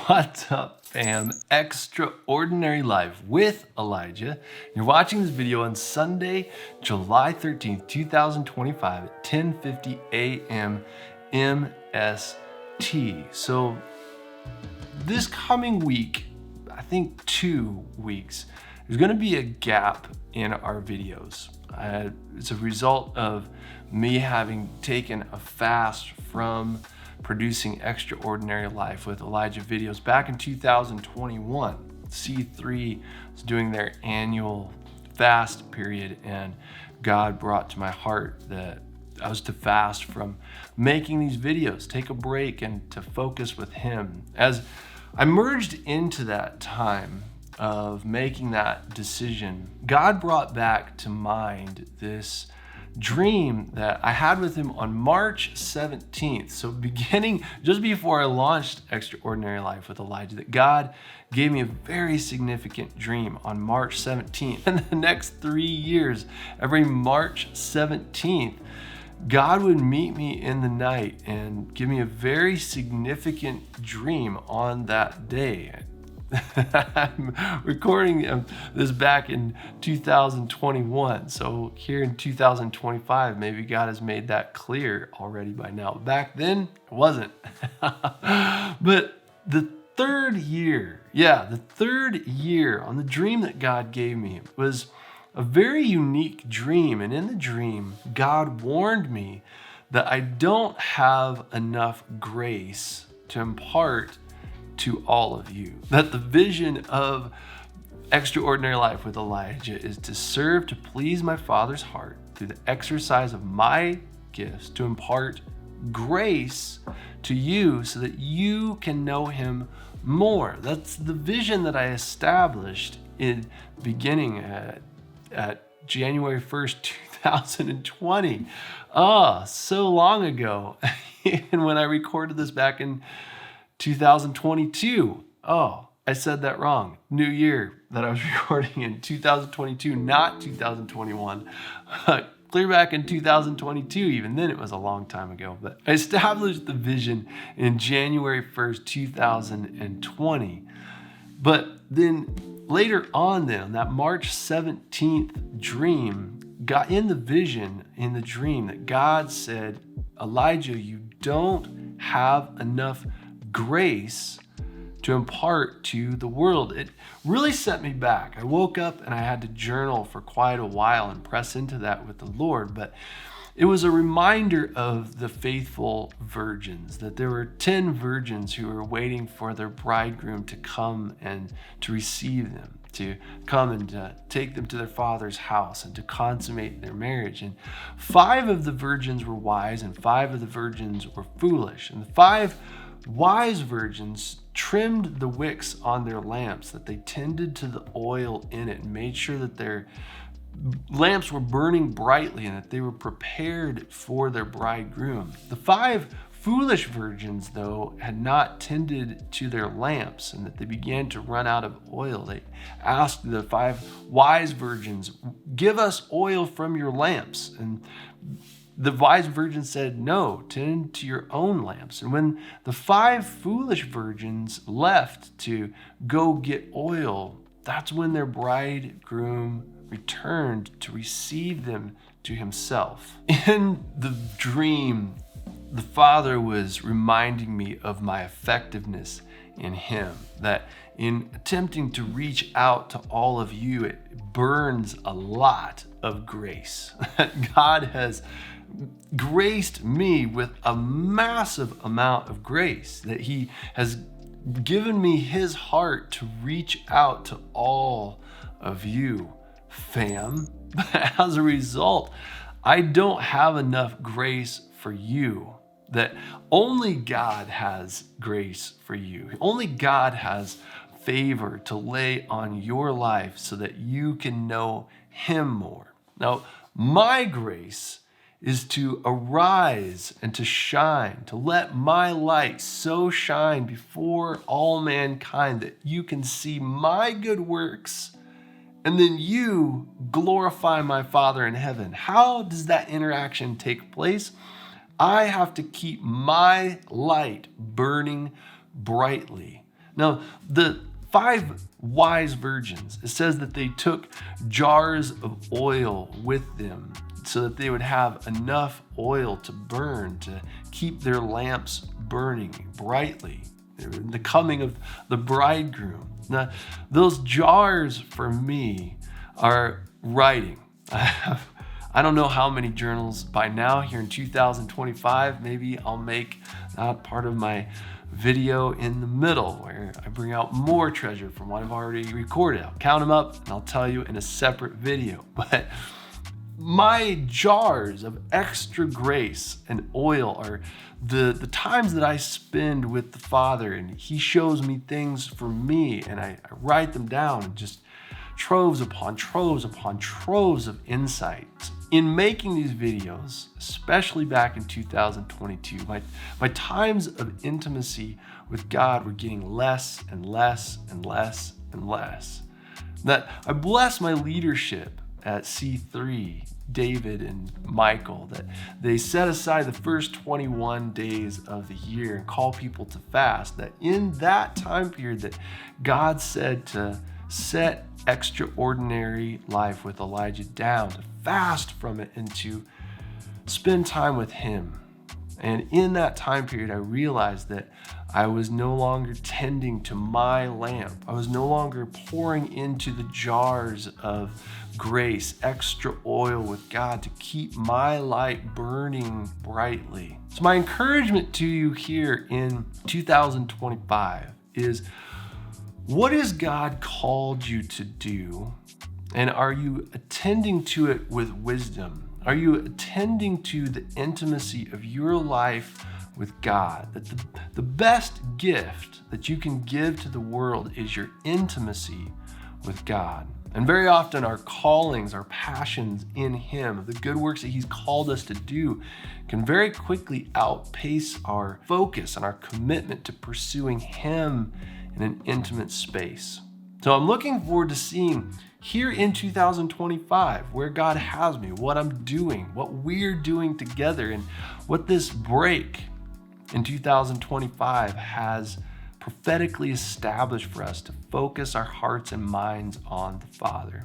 What's up, fam? Extraordinary Life with Elijah. You're watching this video on Sunday, July 13th, 2025 at 10:50 a.m. MST. So this coming week, I think 2 weeks, there's going to be a gap in our videos. It's a result of me having taken a fast from producing Extraordinary Life with Elijah videos back in 2021. C3 was doing their annual fast period, and God brought to my heart that I was to fast from making these videos, take a break, and to focus with Him. As I merged into that time of making that decision, God brought back to mind this dream that I had with Him on March 17th. So beginning just before I launched Extraordinary Life with Elijah, that God gave me a very significant dream on March 17th. And the next 3 years, every March 17th, God would meet me in the night and give me a very significant dream on that day. I'm recording this back in 2021. So here in 2025, maybe God has made that clear already by now. Back then, it wasn't. But the third year on the dream that God gave me was a very unique dream. And in the dream, God warned me that I don't have enough grace to impart to all of you. That the vision of Extraordinary Life with Elijah is to serve to please my Father's heart through the exercise of my gifts, to impart grace to you so that you can know Him more. That's the vision that I established in beginning at January 1st, 2020. So long ago. And when I recorded this back in 2022. I said that wrong. New year that I was recording in 2022, not 2021. Clear back in 2022, even then it was a long time ago. But I established the vision in January 1st, 2020. But then later on then, that March 17th dream, got in the vision, in the dream, that God said, Elijah, you don't have enough grace to impart to the world. It really set me back. I woke up and I had to journal for quite a while and press into that with the Lord, but it was a reminder of the faithful virgins, that there were 10 virgins who were waiting for their bridegroom to come and to receive them, to come and to take them to their father's house and to consummate their marriage. And 5 of the virgins were wise and 5 of the virgins were foolish. And the 5 wise virgins trimmed the wicks on their lamps, that they tended to the oil in it and made sure that their lamps were burning brightly and that they were prepared for their bridegroom. The 5 foolish virgins, though, had not tended to their lamps, and that they began to run out of oil. They asked the 5 wise virgins, give us oil from your lamps. And the wise virgins said, no, tend to your own lamps. And when the 5 foolish virgins left to go get oil, that's when their bridegroom returned to receive them to himself. In the dream, the Father was reminding me of my effectiveness in Him, that in attempting to reach out to all of you, it burns a lot of grace. God has graced me with a massive amount of grace, that He has given me His heart to reach out to all of you, fam. But as a result, I don't have enough grace for you. That only God has grace for you. Only God has favor to lay on your life so that you can know Him more. Now, my grace is to arise and to shine, to let my light so shine before all mankind that you can see my good works and then you glorify my Father in heaven. How does that interaction take place? I have to keep my light burning brightly Now, the 5 wise virgins, it says that they took jars of oil with them so that they would have enough oil to burn, to keep their lamps burning brightly. The coming of the bridegroom. Now, those jars for me are writing. I don't know how many journals by now here in 2025. Maybe I'll make that part of my video in the middle where I bring out more treasure from what I've already recorded. I'll count them up and I'll tell you in a separate video. But my jars of extra grace and oil are the times that I spend with the Father, and He shows me things for me, and I write them down, and just troves upon troves upon troves of insights. In making these videos, especially back in 2022, my times of intimacy with God were getting less and less and less and less. That I bless my leadership at C3, David and Michael, that they set aside the first 21 days of the year and call people to fast. That in that time period that God said to set extraordinary life with Elijah down, to fast from it and to spend time with Him. And in that time period, I realized that I was no longer tending to my lamp. I was no longer pouring into the jars of grace, extra oil with God to keep my light burning brightly. So my encouragement to you here in 2025 is, what has God called you to do? And are you attending to it with wisdom? Are you attending to the intimacy of your life with God? That the best gift that you can give to the world is your intimacy with God. And very often our callings, our passions in Him, the good works that He's called us to do, can very quickly outpace our focus and our commitment to pursuing Him in an intimate space. So I'm looking forward to seeing here in 2025 where God has me, what I'm doing, what we're doing together, and what this break in 2025 has prophetically established for us to focus our hearts and minds on the Father.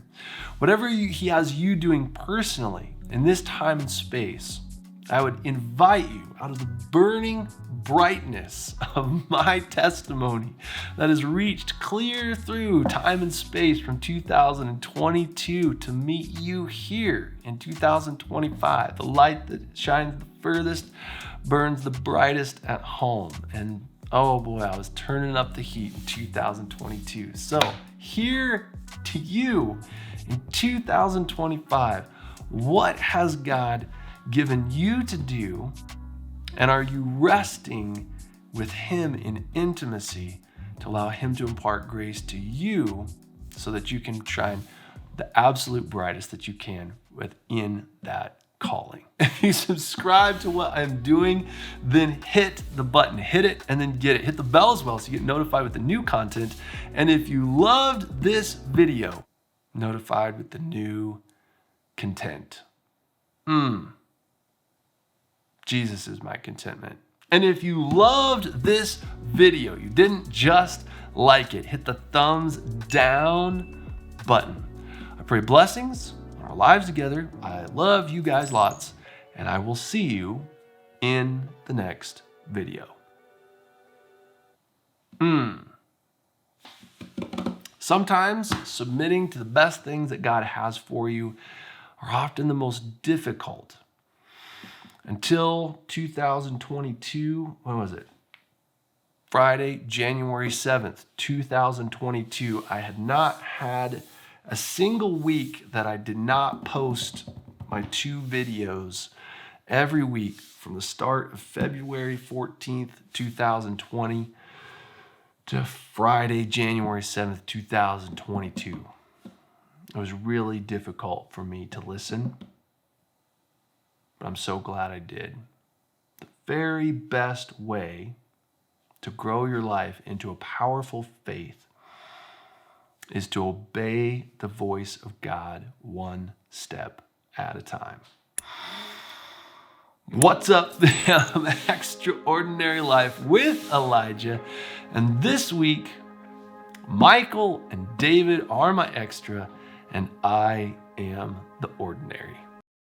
Whatever He has you doing personally in this time and space, I would invite you out of the burning brightness of my testimony that has reached clear through time and space from 2022 to meet you here in 2025. The light that shines the furthest burns the brightest at home. And oh boy, I was turning up the heat in 2022. So here to you in 2025, what has God given you to do? And are you resting with Him in intimacy to allow Him to impart grace to you so that you can shine the absolute brightest that you can within that calling? If you subscribe to what I'm doing, then hit the button, hit it, and then get it. Hit the bell as well so you get notified with the new content. And if you loved this video, notified with the new content. Jesus is my contentment. And if you loved this video, you didn't just like it, hit the thumbs down button. I pray blessings on our lives together. I love you guys lots, and I will see you in the next video. Sometimes submitting to the best things that God has for you are often the most difficult. Until 2022, when was it? Friday, January 7th, 2022, I had not had a single week that I did not post my 2 videos every week from the start of February 14th, 2020 to Friday, January 7th, 2022. It was really difficult for me to listen, but I'm so glad I did. The very best way to grow your life into a powerful faith is to obey the voice of God one step at a time. What's up, fam? Extraordinary Life with Elijah. And this week, Michael and David are my extra, and I am the ordinary.